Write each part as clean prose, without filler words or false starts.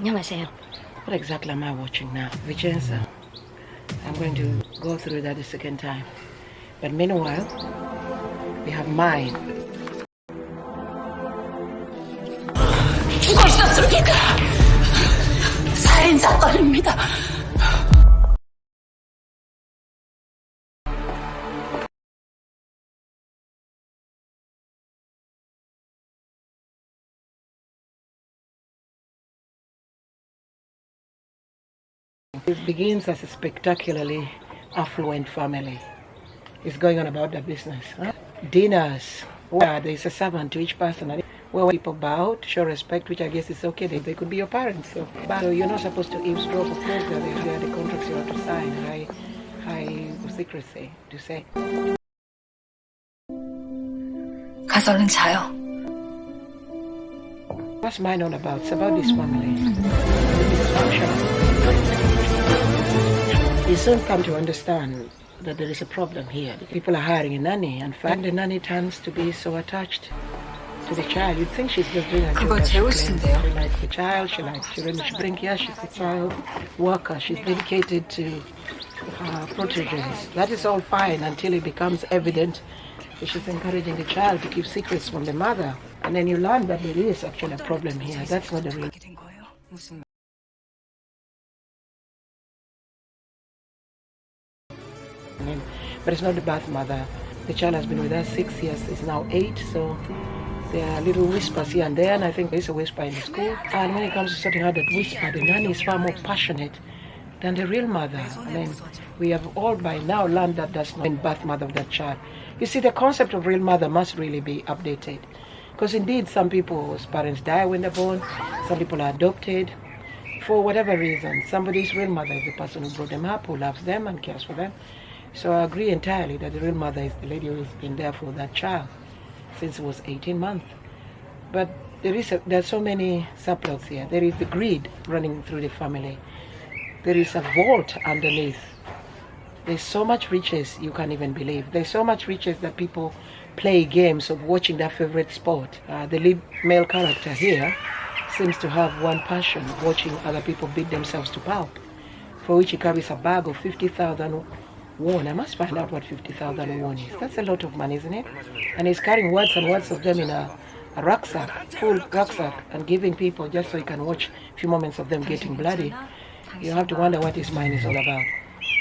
안녕하세요. What exactly am I watching now? Vicenza. I'm going to go through that the second time. But meanwhile, we have mine. 죽어 있었습니까? 살인사건입니다. It begins as a spectacularly affluent family. It's going on about their business. Huh? Dinners, where there's a servant to each person. Where people bow to show respect, which I guess is okay. They could be your parents. So you're not supposed to eavesdrop. Of course, they are the contracts you have to sign. High secrecy, to say. 가서 얼른 자요. What's mine all about? It's about this family. You soon come to understand that there is a problem here. People are hiring a nanny, and fact the nanny tends to be so attached to the child. You'd think she's just doing a 그거 job. 재호 씨인데요. She likes the child, she likes children. She brings here, she's a child worker. She's dedicated to her proteges. That is all fine until it becomes evident that she's encouraging the child to keep secrets from the mother. And then you learn that there is actually a problem here. That's not the real. 된 거예요? 무슨 But it's not the birth mother. The child has been with us 6 years, it's now 8, so there are little whispers here and there, and I think there's a whisper in the school. And when it comes to sorting out that whisper, the nanny is far more passionate than the real mother. I mean, we have all by now learned that that's not the birth mother of that child. You see, the concept of real mother must really be updated. Because indeed, some people's parents die when they're born, some people are adopted. For whatever reason, somebody's real mother is the person who brought them up, who loves them and cares for them. So I agree entirely that the real mother is the lady who has been there for that child since it was 18 months. But there are so many subplots here. There is the greed running through the family. There is a vault underneath. There's so much riches you can't even believe. There's so much riches that people play games of watching their favorite sport. The lead male character here seems to have one passion, watching other people beat themselves to pulp, for which he carries a bag of 50,000 won. I must find out what 50,000 won is. That's a lot of money, isn't it? And he's carrying words and words of them in a rucksack, full rucksack, and giving people just so you can watch a few moments of them getting bloody. You have to wonder what his mind is all about.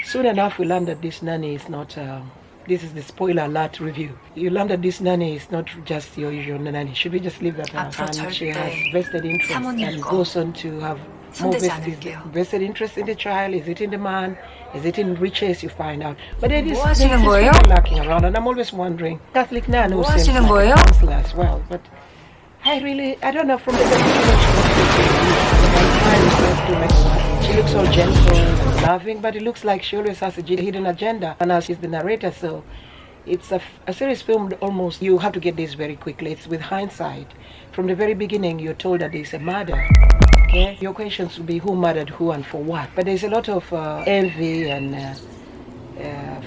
Soon enough, we learn that this nanny is not, this is the spoiler alert review. You learn that this nanny is not just your usual nanny. Should we just leave that out? And she has vested interest and goes on to have more vested interest in the child. Is it in the man? Is it in riches? You find out. But there is people lurking around, and I'm always wondering. Catholic nun who seems like a counselor as well. But I don't know from the she looks all gentle and loving, but it looks like she always has a hidden agenda. And now she's the narrator, so it's a series film almost. You have to get this very quickly. It's with hindsight. From the very beginning, you're told that there's a murder. Okay? Your questions will be who murdered who and for what. But there's a lot of envy and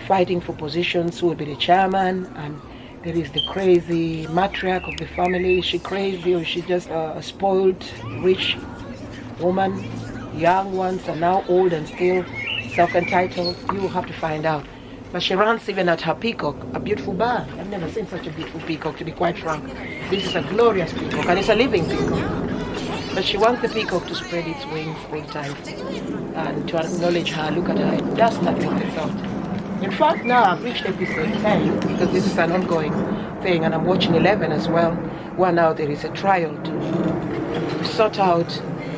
fighting for positions. Who will be the chairman? And there is the crazy matriarch of the family. Is she crazy or is she just a spoiled, rich woman? Young ones are now old and still self-entitled. You will have to find out. But she runs even at her peacock, a beautiful bird. I've never seen such a beautiful peacock, to be quite frank. This is a glorious peacock, and it's a living peacock. But she wants the peacock to spread its wings 3 times and to acknowledge her. Look at her, it does nothing of itself. In fact, now I've reached episode 10 because this is an ongoing thing, and I'm watching 11 as well. Well, now there is a trial to sort out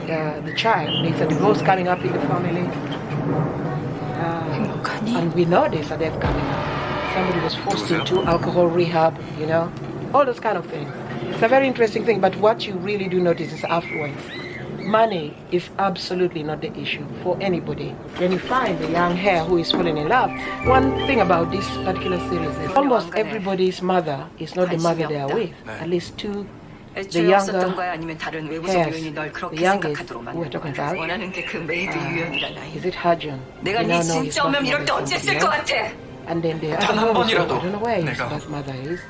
the child. There's a divorce coming up in the family. And we know there's a death coming up. Somebody was forced into alcohol rehab, you know, all those kind of things. It's a very interesting thing, but what you really do notice is affluence. Money is absolutely not the issue for anybody. When you find the young hare who is falling in love, one thing about this particular series is almost everybody's mother is not the mother they are with. At least 2, the younger hairs, the youngest who we're talking about, is it Hyowon? We now know his mother. And then the other one, I don't know where his birth mother is.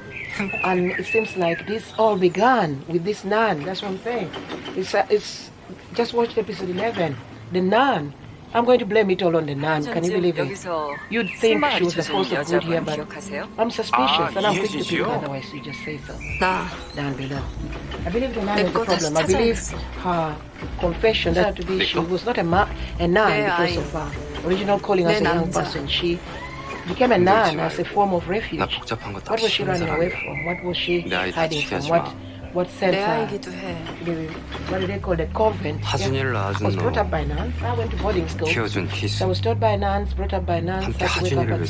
And it seems like this all began with this nun. That's one thing. It's Just watched episode 11. The nun. I'm going to blame it all on the nun. Can you believe it? You'd think she was the force of good here, but I'm suspicious and I'm quick to think otherwise. You just say so. Down below. I believe the nun is the problem. I believe her confession that to be she was not a nun because of her original calling as a young person. She became a nun as a form of refuge. What was she running away from? What was she hiding from? What sent her? What do they call the convent? Yeah. I was brought up by nuns. I went to boarding school. So I was taught by nuns, brought up by nuns. I had to wake up at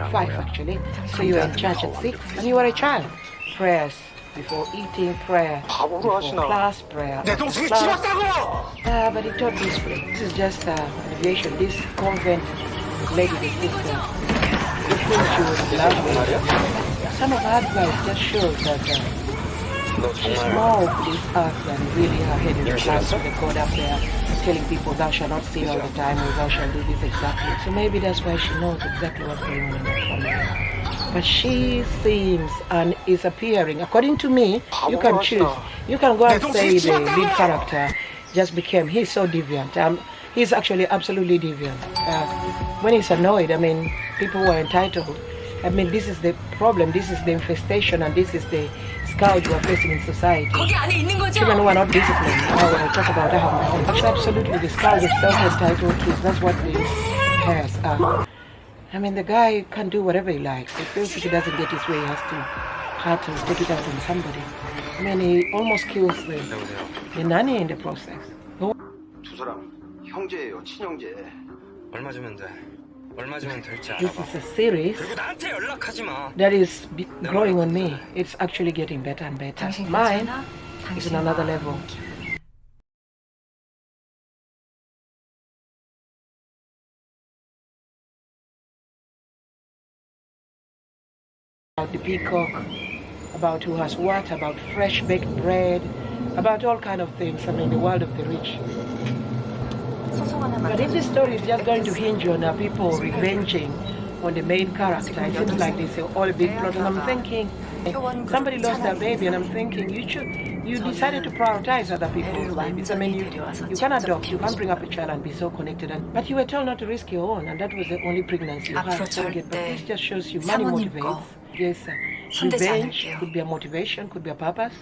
5 actually. So you were in church at 6 and you were a child. Prayers before eating, prayer before class, prayer after class. But it taught discipline. This is just a deviation. This convent lady, the sister, you think she was lovely. Some of her advice just shows that she's more of this earth than really her head in the clouds with the God up there telling people thou shalt not sin all the time or thou shalt do this exactly. So maybe that's why she knows exactly what's going on in that family. But she seems and is appearing, according to me, you can choose. You can go and say the lead character just became, he's so deviant. He's actually absolutely deviant. When he's annoyed, I mean, people who are entitled, I mean, this is the problem, this is the infestation, and this is the scourge we're facing in society. Children who are not disciplined. Now, when I talk about, I have my own. It's absolutely the scourge of self-entitled kids. That's what these parents are. I mean, the guy can do whatever he likes. He feels if he doesn't get his way, he has to take it out on somebody. I mean, he almost kills the nanny in the process. 두 사람 형제예요, 친형제. 얼마 주면 돼? 얼마 주면 될지 This is a series that is growing on me. It's actually getting better and better. Mine is in another level. About the peacock, about who has what, about fresh baked bread, about all kind of things. I mean, the world of the rich. But if this story is just going to hinge on people revenging on the main character, it seems like they say all a big plot, and I'm thinking, somebody lost their baby, and I'm thinking, you decided to prioritize other people's babies. I mean, you can adopt, you can bring up a child and be so connected, but you were told not to risk your own, and that was the only pregnancy you had. But this just shows you money motivates. Yes, revenge could be a motivation, could be a purpose.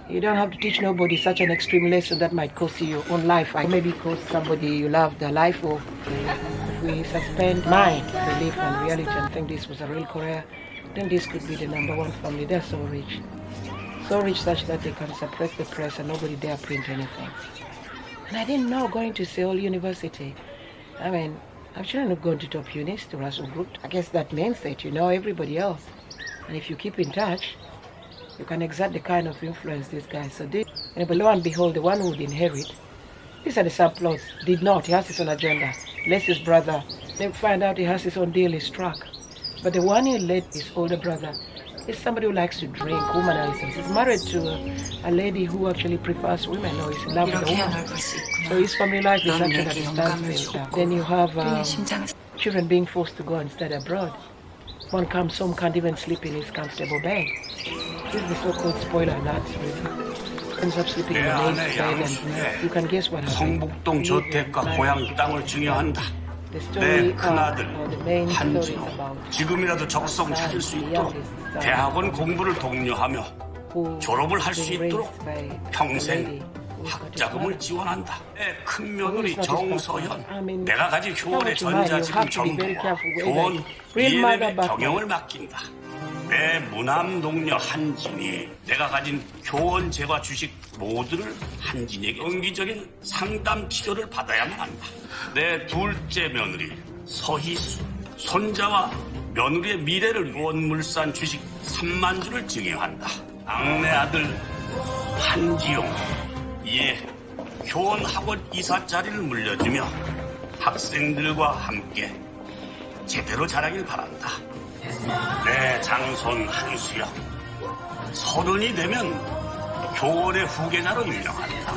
You don't have to teach nobody such an extreme lesson that might cost you your own life. Or maybe cost somebody you love their life. Or if we suspend mind, belief and reality and think this was a real career, then this could be the #1 family. They're so rich. So rich such that they can suppress the press and nobody dare print anything. And I didn't know going to Seoul University. I mean, I shouldn't have gone to top unis, to Hyowon Group. I guess that means that you know everybody else. And if you keep in touch, you can exert the kind of influence these guys so did. And lo and behold, the one who would inherit, these are the subplots, did not. He has his own agenda. Lest his brother, they find out he has his own deal is struck. But the one who led his older brother is somebody who likes to drink, womanizes. He's married to a lady who actually prefers women or is in love with a woman. So his family life is actually at a standstill. Then you have children being forced to go and study abroad. One comes home, can't even sleep in his comfortable bed. This is the so-called spoiler alert. Ends up sleeping in the maid's bed and you can guess what happened. 성북동 저택과 고향 땅을 증여한다. The 내 story 큰아들 the main story is 한지호 about 지금이라도 적성 찾을 수 있도록 대학원 공부를 독려하며 who 졸업을 할 수 being 있도록 raised by a 평생 lady who got 학자금을 지원한다. 내 큰 며느리 Who is not 정서현, I mean, 내가 가진 효원의 you have 전자지금 to be very 정보와 careful with 효원 that. Real mother EM의 but 경영을 맡긴다. 내 무남 동료 한진이 내가 가진 교원 재과 주식 모두를 한진에게 정기적인 상담 치료를 받아야만 한다. 내 둘째 며느리 서희수, 손자와 며느리의 미래를 원물산 주식 3만 주를 증여한다. 막내 아들 한지용, 이에 교원 학원 이사 자리를 물려주며 학생들과 함께 제대로 자라길 바란다. 내 장손 한수영, 30이 되면 교원의 후계자로 임명한다.